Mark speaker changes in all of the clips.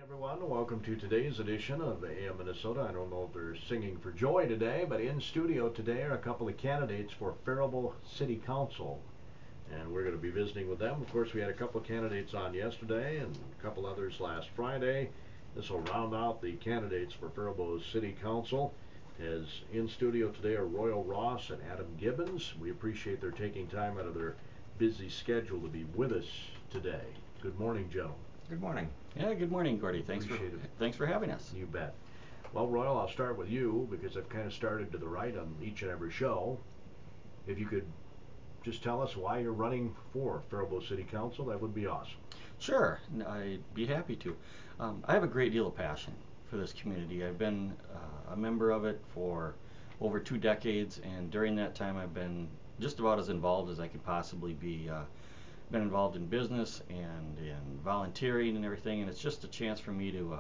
Speaker 1: Everyone, welcome to today's edition of AM Minnesota. I don't know if they're singing for joy today, but in studio today are a couple of candidates for Faribault City Council, and we're going to be visiting with them. Of course, we had a couple of candidates on yesterday and a couple others last Friday. This will round out the candidates for Faribault City Council. As in studio today are Royal Ross and Adam Gibbons. We appreciate their taking time out of their busy schedule to be with us today. Good morning, gentlemen.
Speaker 2: Good morning.
Speaker 3: Yeah, good morning, Gordy. Thanks for having us.
Speaker 1: You bet. Well, Royal, I'll start with you because I've kind of started to the right on each and every show. If you could just tell us why you're running for Faribault City Council, that would be awesome.
Speaker 3: Sure, I'd be happy to. I have a great deal of passion for this community. I've been a member of it for over 2 decades, and during that time I've been just about as involved as I could possibly be. Been involved in business and in volunteering and everything, and it's just a chance for me to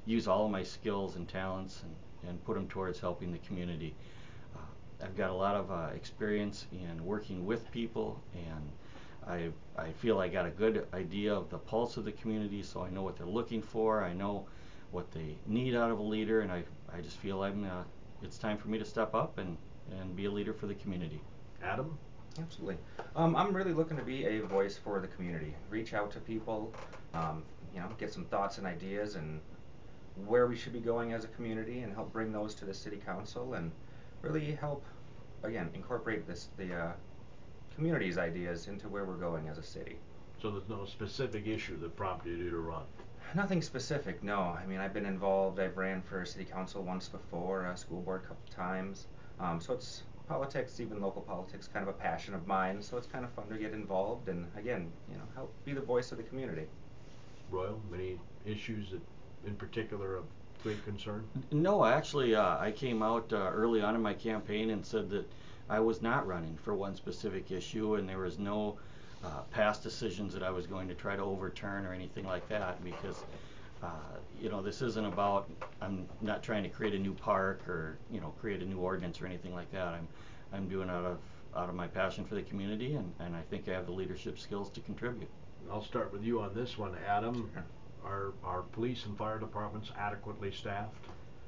Speaker 3: use all of my skills and talents and put them towards helping the community. I've got a lot of experience in working with people, and I feel I got a good idea of the pulse of the community, so I know what they're looking for, I know what they need out of a leader, and I just feel it's time for me to step up and be a leader for the community.
Speaker 1: Adam?
Speaker 2: Absolutely. I'm really looking to be a voice for the community. Reach out to people, get some thoughts and ideas and where we should be going as a community, and help bring those to the city council, and really help, again, incorporate the community's ideas into where we're going as a city.
Speaker 1: So there's no specific issue that prompted you to run?
Speaker 2: Nothing specific, no. I mean, I've been involved. I've ran for city council once before, school board a couple times. So it's politics, even local politics, kind of a passion of mine, so it's kind of fun to get involved and, again, help be the voice of the community.
Speaker 1: Royal, any issues that in particular of great concern?
Speaker 3: No, actually, I came out early on in my campaign and said that I was not running for one specific issue, and there was no past decisions that I was going to try to overturn or anything like that, because this isn't about, I'm not trying to create a new park or create a new ordinance or anything like that. I'm doing out of my passion for the community, and I think I have the leadership skills to contribute.
Speaker 1: I'll start with you on this one, Adam.
Speaker 2: Sure.
Speaker 1: Are police and fire departments adequately staffed?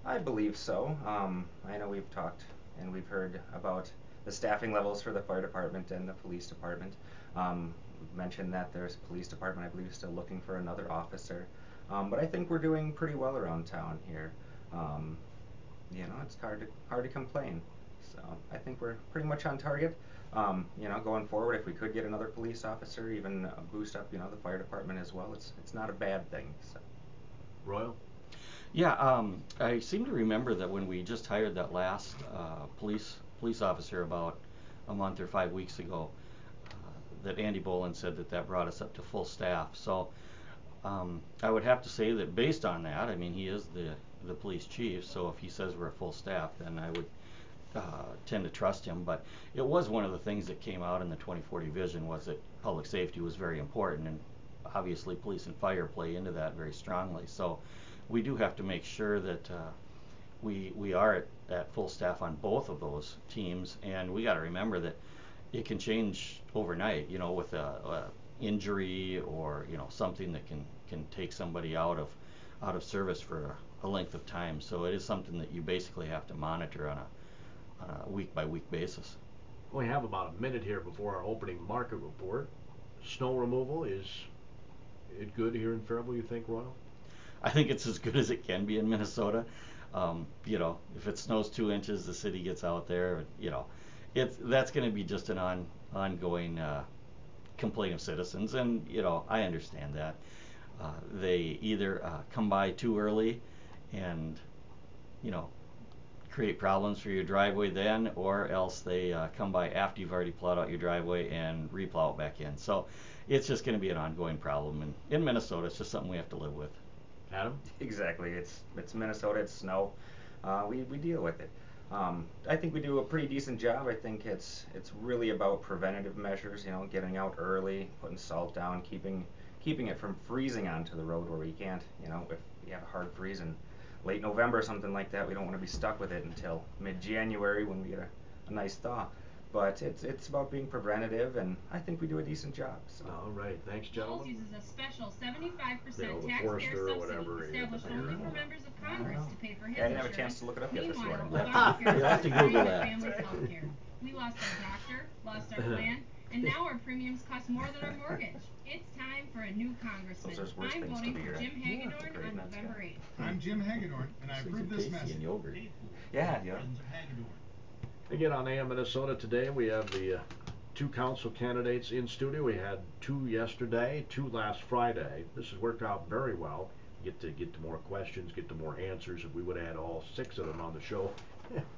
Speaker 2: I believe so. I know we've talked and we've heard about the staffing levels for the fire department and the police department. We've mentioned that there's police department, I believe, still looking for another officer. But I think we're doing pretty well around town here. It's hard to complain. So I think we're pretty much on target. Going forward, if we could get another police officer, even boost up, the fire department as well, it's not a bad thing. So.
Speaker 1: Royal?
Speaker 3: Yeah, I seem to remember that when we just hired that last police officer about a month or 5 weeks ago, that Andy Boland said that brought us up to full staff. So I would have to say that based on that, I mean, he is the police chief, so if he says we're a full staff, then I would tend to trust him. But it was one of the things that came out in the 2040 vision, was that public safety was very important, and obviously police and fire play into that very strongly. So we do have to make sure that we are at full staff on both of those teams, and we got to remember that it can change overnight, with a injury or something that can take somebody out of service for a length of time. So it is something that you basically have to monitor on a week by week basis.
Speaker 1: We have about a minute here before our opening market report. Snow removal, is it good here in Faribault, you think, Royal?
Speaker 3: I think it's as good as it can be in Minnesota. If it snows 2 inches, the city gets out there. That's going to be just an ongoing complaint of citizens, and I understand that. They either come by too early and create problems for your driveway then, or else they come by after you've already plowed out your driveway and replow it back in. So it's just going to be an ongoing problem, and in Minnesota it's just something we have to live with.
Speaker 1: Adam?
Speaker 2: Exactly. It's Minnesota, it's snow. We deal with it. I think we do a pretty decent job. I think it's really about preventative measures, getting out early, putting salt down, keeping it from freezing onto the road where we can't, if we have a hard freeze in late November or something like that, we don't want to be stuck with it until mid-January when we get a nice thaw. but it's about being preventative, and I think we do a decent job. So.
Speaker 1: All right, thanks,
Speaker 4: Knowles
Speaker 1: gentlemen.
Speaker 4: uses a special 75%
Speaker 1: You know, the
Speaker 4: taxpayer
Speaker 1: Forester or
Speaker 4: subsidy
Speaker 1: whatever,
Speaker 4: established
Speaker 1: yeah.
Speaker 4: only for members of Congress to pay for his
Speaker 2: Yeah, I didn't have a
Speaker 4: insurance.
Speaker 2: chance to look it up yet this
Speaker 4: Meanwhile,
Speaker 2: morning.
Speaker 4: Obamacare
Speaker 3: You'll have to
Speaker 4: is
Speaker 3: Google
Speaker 4: free
Speaker 3: that.
Speaker 4: families' health care. We lost our doctor, lost our plan, and now our premiums cost more than our mortgage. It's time for a new congressman.
Speaker 2: Those are worse
Speaker 4: I'm
Speaker 2: things to
Speaker 4: voting
Speaker 2: be,
Speaker 4: for
Speaker 2: right?
Speaker 4: Jim Hagedorn
Speaker 2: Great,
Speaker 4: on
Speaker 2: that's
Speaker 4: November
Speaker 2: good.
Speaker 4: 8th.
Speaker 5: I'm Jim Hagedorn, and I approve this
Speaker 3: Tasty
Speaker 5: message.
Speaker 3: and yogurt.
Speaker 2: Yeah, yeah.
Speaker 5: Friends of Hagedorn.
Speaker 1: Again, on AM Minnesota today, we have the two council candidates in studio. We had two yesterday, two last Friday. This has worked out very well. Get to more questions, get to more answers. If we would have had all six of them on the show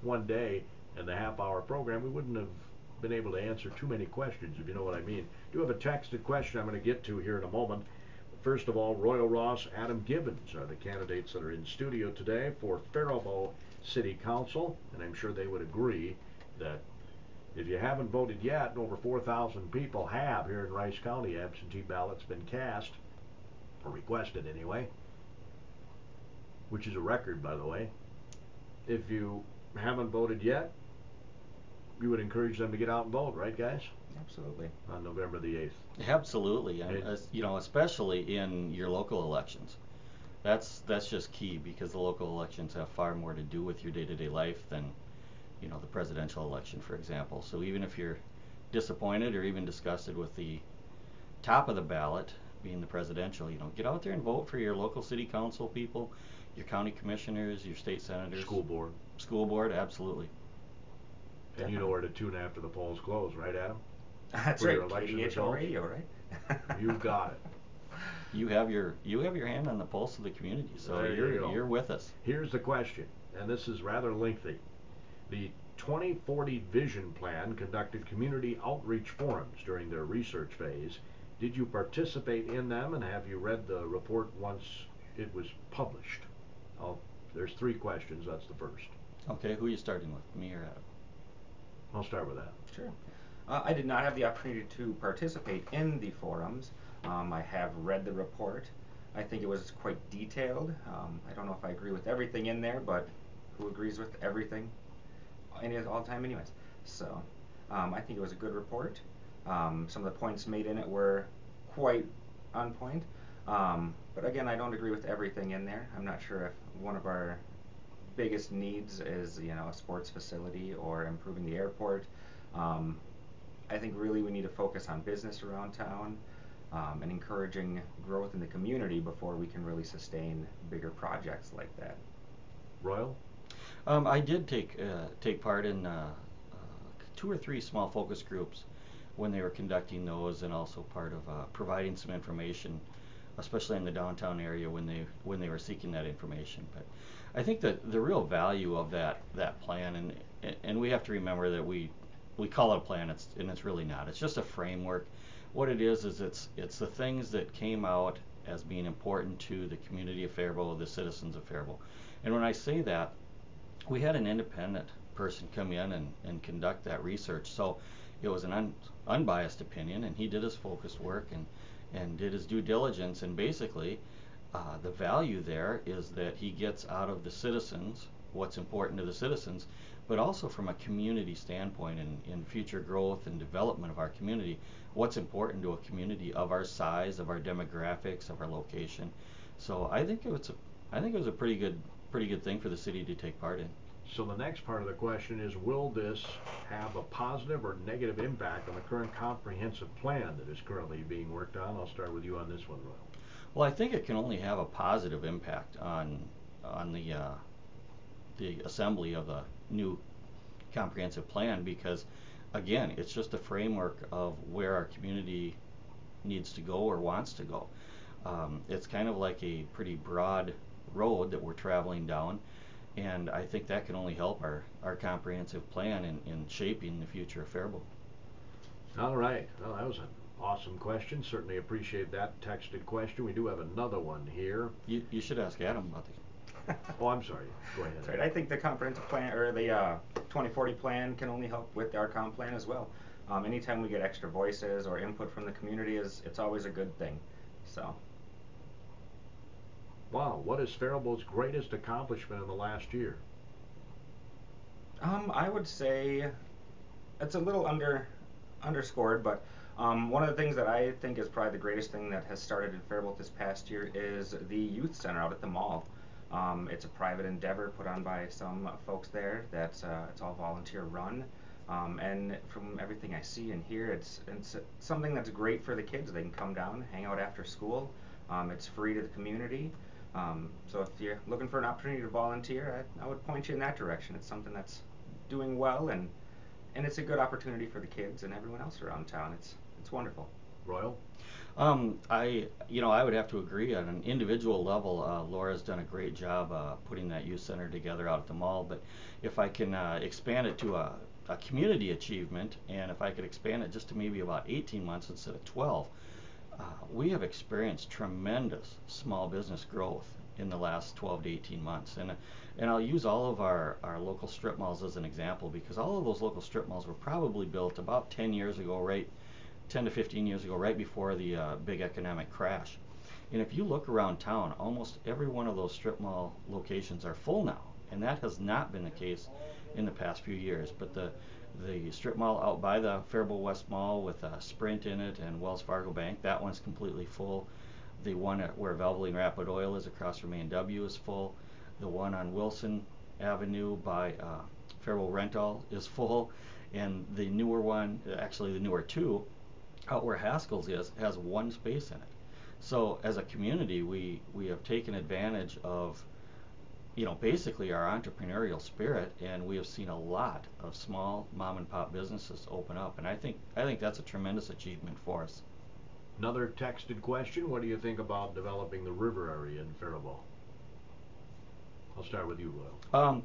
Speaker 1: one day in the half-hour program, we wouldn't have been able to answer too many questions, if you know what I mean. I do have a texted question I'm going to get to here in a moment. First of all, Royal Ross, Adam Gibbons are the candidates that are in studio today for Faribault City Council, and I'm sure they would agree that if you haven't voted yet, and over 4,000 people have here in Rice County, absentee ballots been cast, or requested anyway, which is a record, by the way. If you haven't voted yet, you would encourage them to get out and vote, right, guys?
Speaker 2: Absolutely.
Speaker 1: On November the 8th.
Speaker 3: Absolutely, and you know, especially in your local elections. That's just key, because the local elections have far more to do with your day-to-day life than, you know, the presidential election, for example. So even if you're disappointed or even disgusted with the top of the ballot being the presidential, you know, get out there and vote for your local city council people, your county commissioners, your state senators.
Speaker 1: School board.
Speaker 3: School board, absolutely.
Speaker 1: And you know where to tune after the polls close, right, Adam?
Speaker 2: That's
Speaker 1: For
Speaker 2: right.
Speaker 1: your election
Speaker 2: KDHL
Speaker 1: results?
Speaker 2: radio, right?
Speaker 1: You got it.
Speaker 3: You have your hand on the pulse of the community, so
Speaker 1: There you go.
Speaker 3: you're with us.
Speaker 1: Here's the question, and this is rather lengthy. The 2040 Vision Plan conducted community outreach forums during their research phase. Did you participate in them, and have you read the report once it was published? There's three questions. That's the first.
Speaker 3: Okay, who are you starting with, me or Adam?
Speaker 1: I'll start with that.
Speaker 2: Sure. I did not have the opportunity to participate in the forums. I have read the report. I think it was quite detailed. I don't know if I agree with everything in there, but who agrees with everything all the time anyways? So I think it was a good report. Some of the points made in it were quite on point. But again, I don't agree with everything in there. I'm not sure if one of our biggest needs is, you know, a sports facility or improving the airport. I think really we need to focus on business around town and encouraging growth in the community before we can really sustain bigger projects like that.
Speaker 1: Royal?
Speaker 3: I did take part in 2 or 3 small focus groups when they were conducting those, and also part of providing some information, especially in the downtown area when they were seeking that information. But I think that the real value of that plan, and we have to remember that we call it a plan, and it's really not. It's just a framework. What it is it's the things that came out as being important to the community of Faribault, the citizens of Faribault. And when I say that, we had an independent person come in and conduct that research. So it was an unbiased opinion, and he did his focused work and did his due diligence. And basically, the value there is that he gets out of the citizens what's important to the citizens, but also from a community standpoint in future growth and development of our community, what's important to a community of our size, of our demographics, of our location. So I think it was a pretty good thing for the city to take part in.
Speaker 1: So the next part of the question is, will this have a positive or negative impact on the current comprehensive plan that is currently being worked on? I'll start with you on this one, Royal.
Speaker 3: Well, I think it can only have a positive impact on the assembly of the new comprehensive plan, because again, it's just a framework of where our community needs to go or wants to go. It's kind of like a pretty broad road that we're traveling down, and I think that can only help our comprehensive plan in shaping the future of Faribault.
Speaker 1: All right. Well, that was an awesome question. Certainly appreciate that texted question. We do have another one here.
Speaker 3: You should ask Adam about the.
Speaker 1: Oh, I'm sorry. Go ahead.
Speaker 2: That's right. I think the comprehensive plan, or the 2040 plan, can only help with our comp plan as well. Anytime we get extra voices or input from the community, it's always a good thing. So.
Speaker 1: Wow, what is Faribault's greatest accomplishment in the last year?
Speaker 2: I would say it's a little underscored, but one of the things that I think is probably the greatest thing that has started in Faribault this past year is the youth center out at the mall. It's a private endeavor put on by some folks there. It's all volunteer run, and from everything I see and hear, it's something that's great for the kids. They can come down, hang out after school. It's free to the community. So if you're looking for an opportunity to volunteer, I would point you in that direction. It's something that's doing well, and it's a good opportunity for the kids and everyone else around town. It's wonderful.
Speaker 1: Royal?
Speaker 3: I would have to agree on an individual level. Laura's done a great job putting that youth center together out at the mall. But if I can expand it to a community achievement, and if I could expand it just to maybe about 18 months instead of 12, we have experienced tremendous small business growth in the last 12 to 18 months. And I'll use all of our local strip malls as an example, because all of those local strip malls were probably built about 10 years ago, right? 10 to 15 years ago, right before the big economic crash. And if you look around town, almost every one of those strip mall locations are full now, and that has not been the case in the past few years. But the strip mall out by the Faribault West Mall with Sprint in it and Wells Fargo Bank, that one's completely full. The one where Valvoline Rapid Oil is across from A&W is full. The one on Wilson Avenue by Faribault Rental is full. And the newer one, actually the newer two, out where Haskell's is, has one space in it. So as a community, we have taken advantage of, basically our entrepreneurial spirit, and we have seen a lot of small mom and pop businesses open up, and I think that's a tremendous achievement for us.
Speaker 1: Another texted question: what do you think about developing the river area in Faribault? I'll start with you, Will.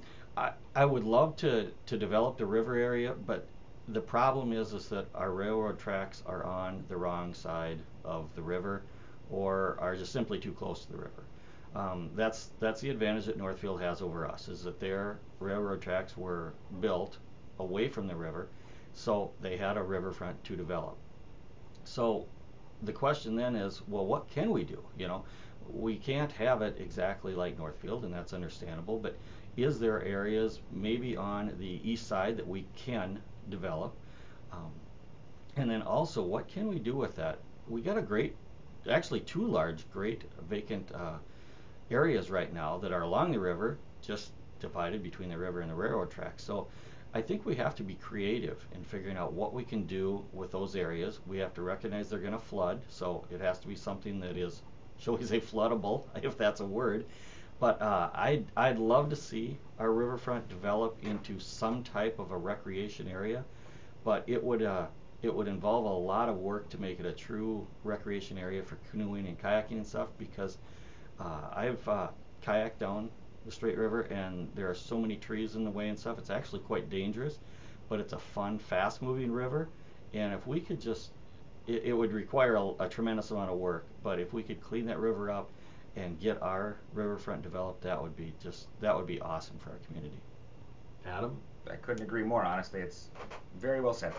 Speaker 3: I would love to develop the river area, but the problem is that our railroad tracks are on the wrong side of the river, or are just simply too close to the river. That's the advantage that Northfield has over us, is that their railroad tracks were built away from the river, so they had a riverfront to develop. So the question then is, well, what can we do? We can't have it exactly like Northfield, and that's understandable, but is there areas maybe on the east side that we can develop? And then also, what can we do with that? We got actually two large great vacant areas right now that are along the river, just divided between the river and the railroad tracks. So I think we have to be creative in figuring out what we can do with those areas. We have to recognize they're going to flood, so it has to be something that is, shall we say, floodable, if that's a word. But I'd love to see our riverfront develop into some type of a recreation area, but it would involve a lot of work to make it a true recreation area for canoeing and kayaking and stuff, because I've kayaked down the Straight River, and there are so many trees in the way and stuff. It's actually quite dangerous, but it's a fun, fast-moving river, and if we could just, it would require a tremendous amount of work, but if we could clean that river up and get our riverfront developed, that would be awesome for our community.
Speaker 1: Adam?
Speaker 2: I couldn't agree more, honestly. It's very well said.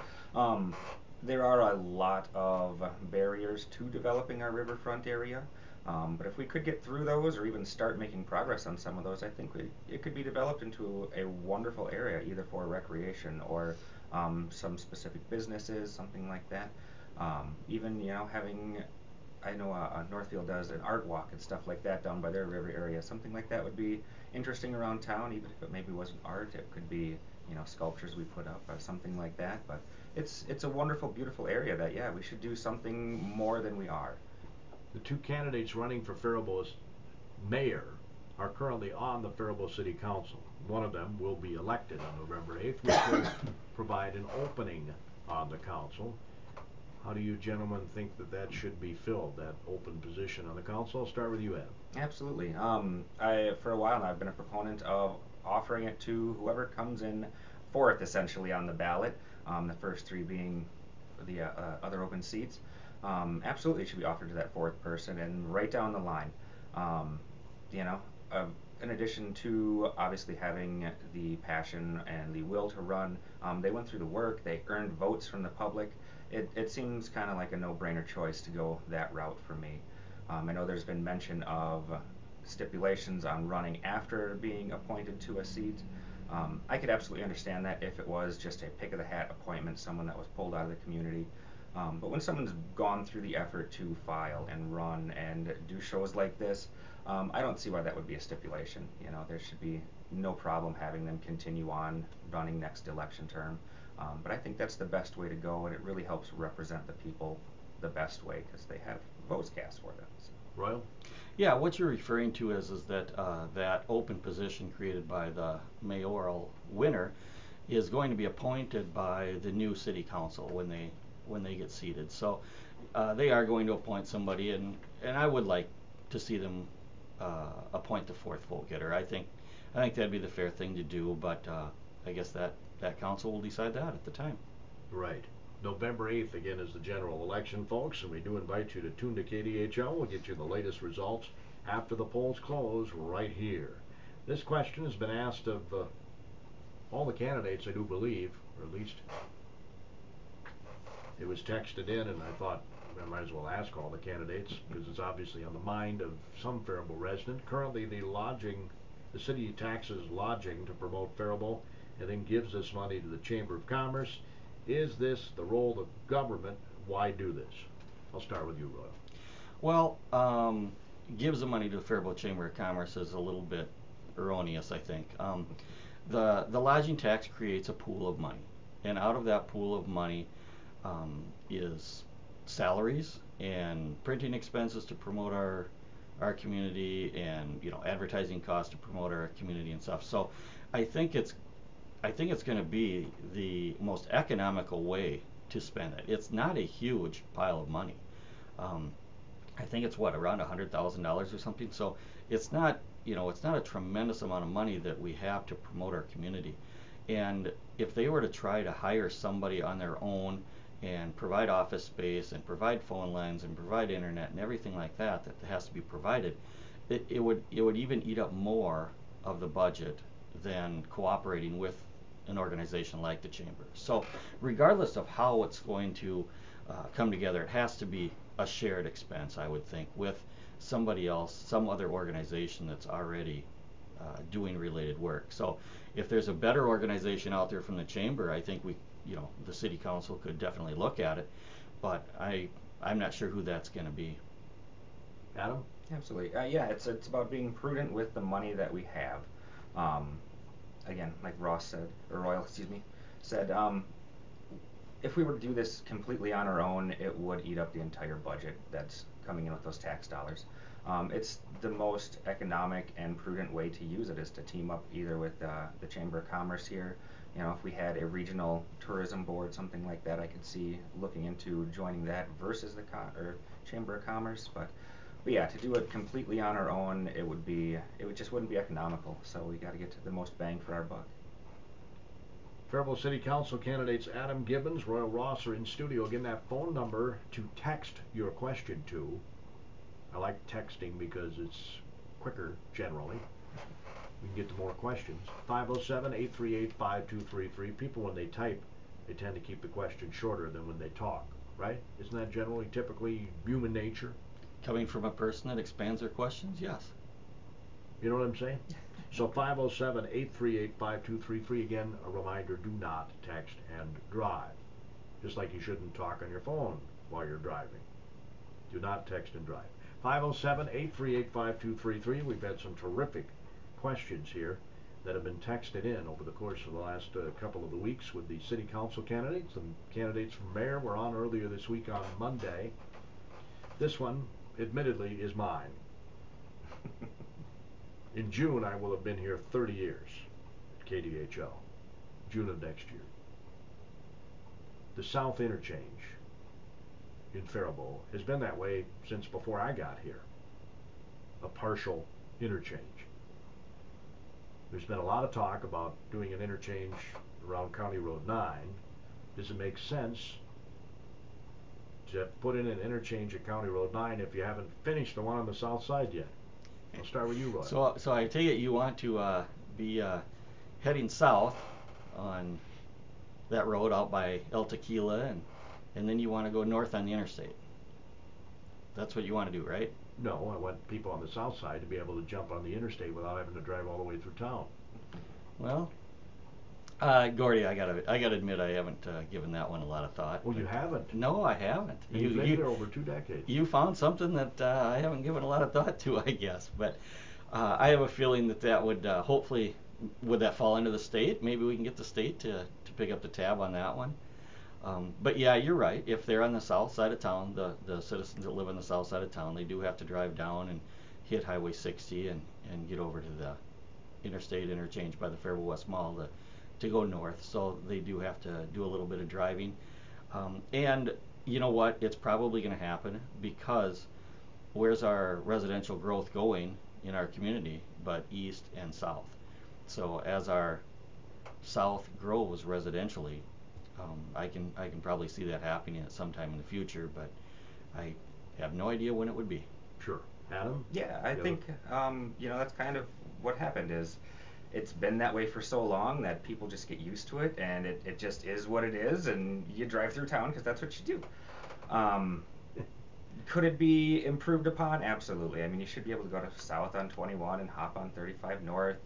Speaker 2: There are a lot of barriers to developing our riverfront area, but if we could get through those, or even start making progress on some of those, I think it could be developed into a wonderful area, either for recreation or some specific businesses, something like that. Even having, I know Northfield does an art walk and stuff like that down by their river area. Something like that would be interesting around town, even if it maybe wasn't art. It could be sculptures we put up or something like that. But it's a wonderful, beautiful area that, yeah, we should do something more than we are.
Speaker 1: The two candidates running for Faribault mayor are currently on the Faribault City Council. One of them will be elected on November 8th, which will provide an opening on the council. How do you gentlemen think that should be filled, that open position on the council? I'll start with you, Ed.
Speaker 2: Absolutely. For a while now, I've been a proponent of offering it to whoever comes in fourth, essentially, on the ballot. The first three being the other open seats. Absolutely, it should be offered to that fourth person, and right down the line. In addition to obviously having the passion and the will to run, they went through the work. They earned votes from the public. It seems kind of like a no-brainer choice to go that route for me. I know there's been mention of stipulations on running after being appointed to a seat. I could absolutely understand that if it was just a pick-of-the-hat appointment, someone that was pulled out of the community. But when someone's gone through the effort to file and run and do shows like this, I don't see why that would be a stipulation. You know, there should be no problem having them continue on running next election term. But I think that's the best way to go, and it really helps represent the people the best way because they have votes cast for them. So.
Speaker 1: Royal?
Speaker 3: Yeah, what you're referring to is that that open position created by the mayoral winner is going to be appointed by the new city council when they get seated. So they are going to appoint somebody, and I would like to see them appoint the fourth vote getter. I think that'd be the fair thing to do, but I guess that council will decide that at the time.
Speaker 1: Right. November 8th, again, is the general election, folks, and we do invite you to tune to KDHL. We'll get you the latest results after the polls close right here. This question has been asked of all the candidates, I do believe, or at least it was texted in, and I thought I might as well ask all the candidates because it's obviously on the mind of some Faribault resident. Currently, the city taxes lodging to promote Faribault and then gives this money to the Chamber of Commerce. Is this the role of government? Why do this? I'll start with you, Royal.
Speaker 3: Well, gives the money to the Faribault Chamber of Commerce is a little bit erroneous, I think. The lodging tax creates a pool of money, and out of that pool of money is salaries and printing expenses to promote our community, and advertising costs to promote our community and stuff. So I think it's going to be the most economical way to spend it. It's not a huge pile of money. I think it's around $100,000 or something. So it's not a tremendous amount of money that we have to promote our community. And if they were to try to hire somebody on their own and provide office space and provide phone lines and provide internet and everything like that has to be provided, it would even eat up more of the budget than cooperating with an organization like the Chamber. So regardless of how it's going to come together, it has to be a shared expense, I would think, with somebody else, some other organization that's already doing related work. So if there's a better organization out there from the Chamber, I think the City Council could definitely look at it, but I'm not sure who that's going to be.
Speaker 1: Adam?
Speaker 2: Absolutely. Yeah, it's about being prudent with the money that we have. Again, like Ross said, or Royal, said, if we were to do this completely on our own, it would eat up the entire budget that's coming in with those tax dollars. It's the most economic and prudent way to use it is to team up either with the Chamber of Commerce here. If we had a regional tourism board, something like that, I could see looking into joining that versus the Chamber of Commerce. But yeah, to do it completely on our own, it just wouldn't be economical. So we got to get to the most bang for our buck.
Speaker 1: Faribault City Council candidates Adam Gibbons, Royal Ross are in studio. Again, that phone number to text your question to. I like texting because it's quicker generally. We can get to more questions. 507-838-5233. People, when they type, they tend to keep the question shorter than when they talk, right? Isn't that generally, typically human nature?
Speaker 3: Coming from a person that expands their questions, yes.
Speaker 1: You know what I'm saying? So 507-838-5233. Again, a reminder, do not text and drive. Just like you shouldn't talk on your phone while you're driving. Do not text and drive. 507-838-5233. We've had some terrific questions here that have been texted in over the course of the last couple of the weeks with the city council candidates. Some candidates for mayor were on earlier this week on Monday. This one, admittedly, is mine. In June, I will have been here 30 years at KDHL. June of next year. The South Interchange in Faribault has been that way since before I got here. A partial interchange. There's been a lot of talk about doing an interchange around County Road 9. Does it make sense to put in an interchange at County Road 9 if you haven't finished the one on the south side yet? I'll start with you, Roy.
Speaker 3: So I take it you want to be heading south on that road out by El Tequila, and then you want to go north on the interstate. That's what you want to do, right?
Speaker 1: No, I want people on the south side to be able to jump on the interstate without having to drive all the way through town.
Speaker 3: Well, Gordy, I gotta admit I haven't given that one a lot of thought.
Speaker 1: Well, you haven't.
Speaker 3: No, I haven't.
Speaker 1: And you've been there over 2 decades.
Speaker 3: You found something that I haven't given a lot of thought to, I guess. But I have a feeling that would hopefully, would that fall into the state? Maybe we can get the state to pick up the tab on that one. But yeah, you're right. If they're on the south side of town, the citizens that live on the south side of town, they do have to drive down and hit Highway 60 and get over to the interstate interchange by the Faribault West Mall to go north. So they do have to do a little bit of driving. And you know what? It's probably going to happen because where's our residential growth going in our community but east and south? So as our south grows residentially, I can probably see that happening at some time in the future, but I have no idea when it would be.
Speaker 1: Sure. Adam?
Speaker 2: Yeah, I think that's kind of what happened. Is it's been that way for so long that people just get used to it, and it just is what it is, and you drive through town because that's what you do. Could it be improved upon? Absolutely. I mean, you should be able to go to south on 21 and hop on 35 north.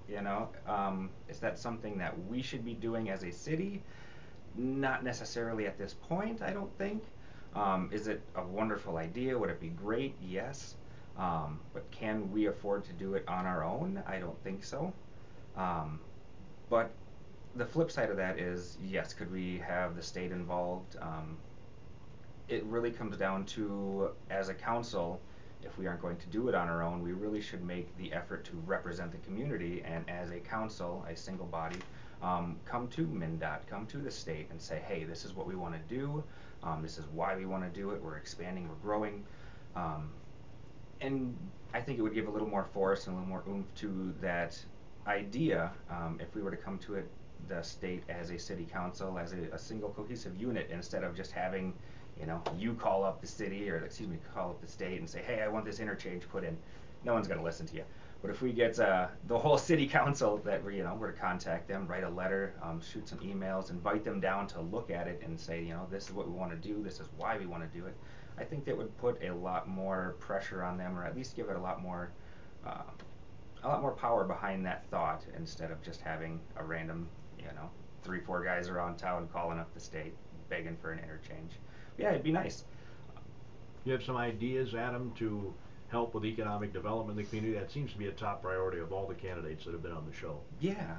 Speaker 2: Is that something that we should be doing as a city? Not necessarily at this point, I don't think. Is it a wonderful idea? Would it be great? Yes. But can we afford to do it on our own? I don't think so. But the flip side of that is, yes, could we have the state involved? It really comes down to, as a council, if we aren't going to do it on our own, we really should make the effort to represent the community, and as a council, a single body, come to MnDOT, come to the state and say, hey, this is what we want to do, this is why we want to do it, we're expanding, we're growing, and I think it would give a little more force and a little more oomph to that idea if we were to come to it, the state as a city council, as a single cohesive unit, instead of just having you call up the city, or call up the state and say, hey, I want this interchange put in. No one's going to listen to you. But if we get the whole city council that we're to contact them, write a letter, shoot some emails, invite them down to look at it and say, this is what we want to do, this is why we want to do it, I think that would put a lot more pressure on them, or at least give it a lot more power behind that thought, instead of just having a random, 3-4 guys around town calling up the state, begging for an interchange. Yeah, it'd be nice.
Speaker 1: You have some ideas, Adam, to help with economic development in the community? That seems to be a top priority of all the candidates that have been on the show.
Speaker 2: Yeah,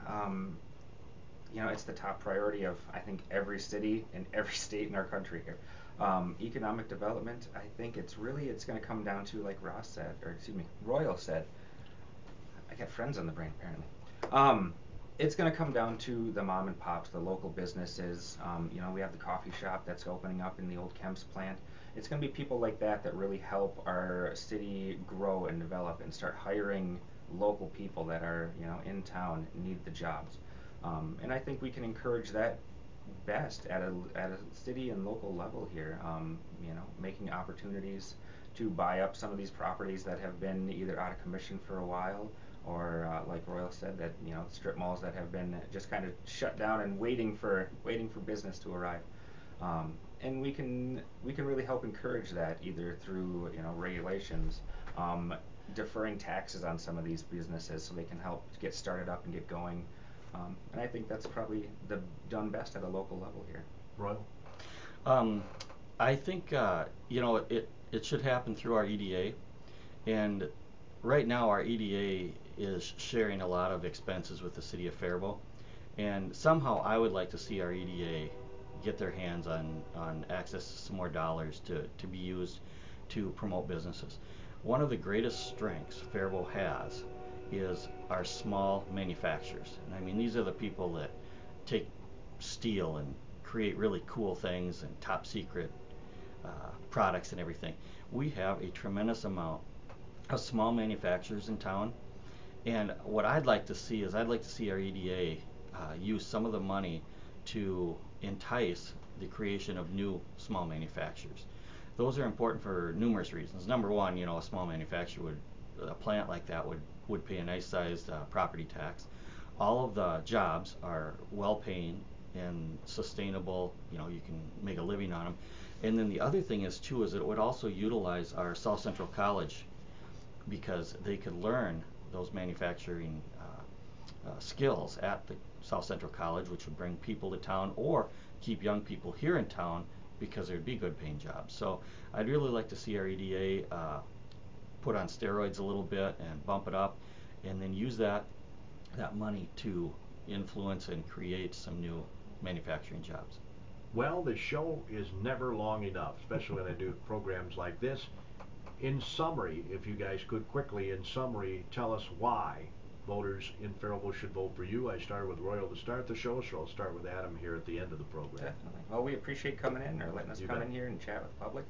Speaker 2: it's the top priority of, I think, every city and every state in our country here. Economic development, I think it's going to come down to, like Royal said. I got friends on the brain, apparently. It's going to come down to the mom and pops, the local businesses. We have the coffee shop that's opening up in the old Kemp's plant. It's going to be people like that really help our city grow and develop and start hiring local people that are, in town, need the jobs. And I think we can encourage that best at a city and local level here. Making opportunities to buy up some of these properties that have been either out of commission for a while, or like Royal said, that strip malls that have been just kind of shut down and waiting for business to arrive. And we can really help encourage that, either through regulations, deferring taxes on some of these businesses so they can help get started up and get going. And I think that's probably done best at a local level here.
Speaker 1: Royal?
Speaker 3: I think it should happen through our EDA, and right now our EDA is sharing a lot of expenses with the city of Faribault, and somehow I would like to see our EDA get their hands on access to some more dollars to be used to promote businesses. One of the greatest strengths Faribault has is our small manufacturers. And I mean, these are the people that take steel and create really cool things and top secret products and everything. We have a tremendous amount of small manufacturers in town, and what I'd like to see is our EDA use some of the money to entice the creation of new small manufacturers. Those are important for numerous reasons. Number one, a small manufacturer a plant like that would pay a nice sized property tax. All of the jobs are well paying and sustainable, you can make a living on them. And then the other thing is it would also utilize our South Central College, because they could learn those manufacturing skills at the South Central College, which would bring people to town or keep young people here in town because there'd be good paying jobs. So I'd really like to see our EDA put on steroids a little bit and bump it up, and then use that money to influence and create some new manufacturing jobs.
Speaker 1: Well, the show is never long enough, especially when I do programs like this. In summary, if you guys could quickly, in summary, tell us why voters in Faribault should vote for you. I started with Royal to start the show, so I'll start with Adam here at the end of the program.
Speaker 2: Definitely. Well, we appreciate coming in or letting us come in here and chat with the public.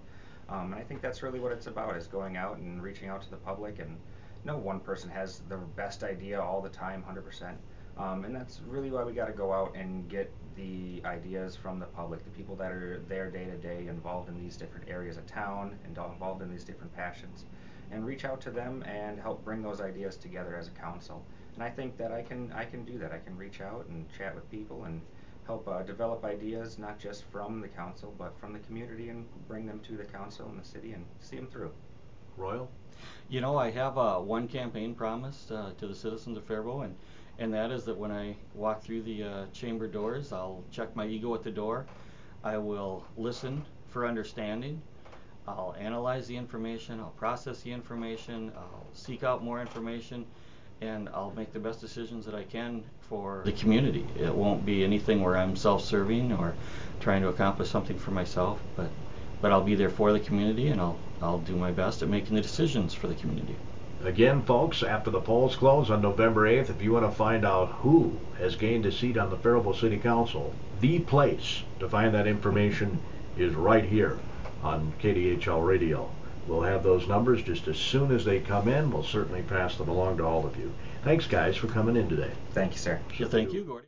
Speaker 2: And I think that's really what it's about, is going out and reaching out to the public. And no one person has the best idea all the time, 100%. And that's really why we got to go out and get the ideas from the public, the people that are there day to day, involved in these different areas of town and involved in these different passions, and reach out to them and help bring those ideas together as a council. And I think that I can do that. I can reach out and chat with people and help develop ideas, not just from the council, but from the community, and bring them to the council and the city and see them through.
Speaker 1: Royal?
Speaker 3: You know, I have one campaign promise to the citizens of Faribault, and that is that when I walk through the chamber doors, I'll check my ego at the door. I will listen for understanding. I'll analyze the information. I'll process the information. I'll seek out more information, and I'll make the best decisions that I can for the community. It won't be anything where I'm self-serving or trying to accomplish something for myself, but I'll be there for the community, and I'll do my best at making the decisions for the community.
Speaker 1: Again, folks, after the polls close on November 8th, if you want to find out who has gained a seat on the Faribault City Council, the place to find that information is right here on KDHL Radio. We'll have those numbers just as soon as they come in. We'll certainly pass them along to all of you. Thanks, guys, for coming in today.
Speaker 2: Thank you, sir.
Speaker 3: Thank you, Gordy.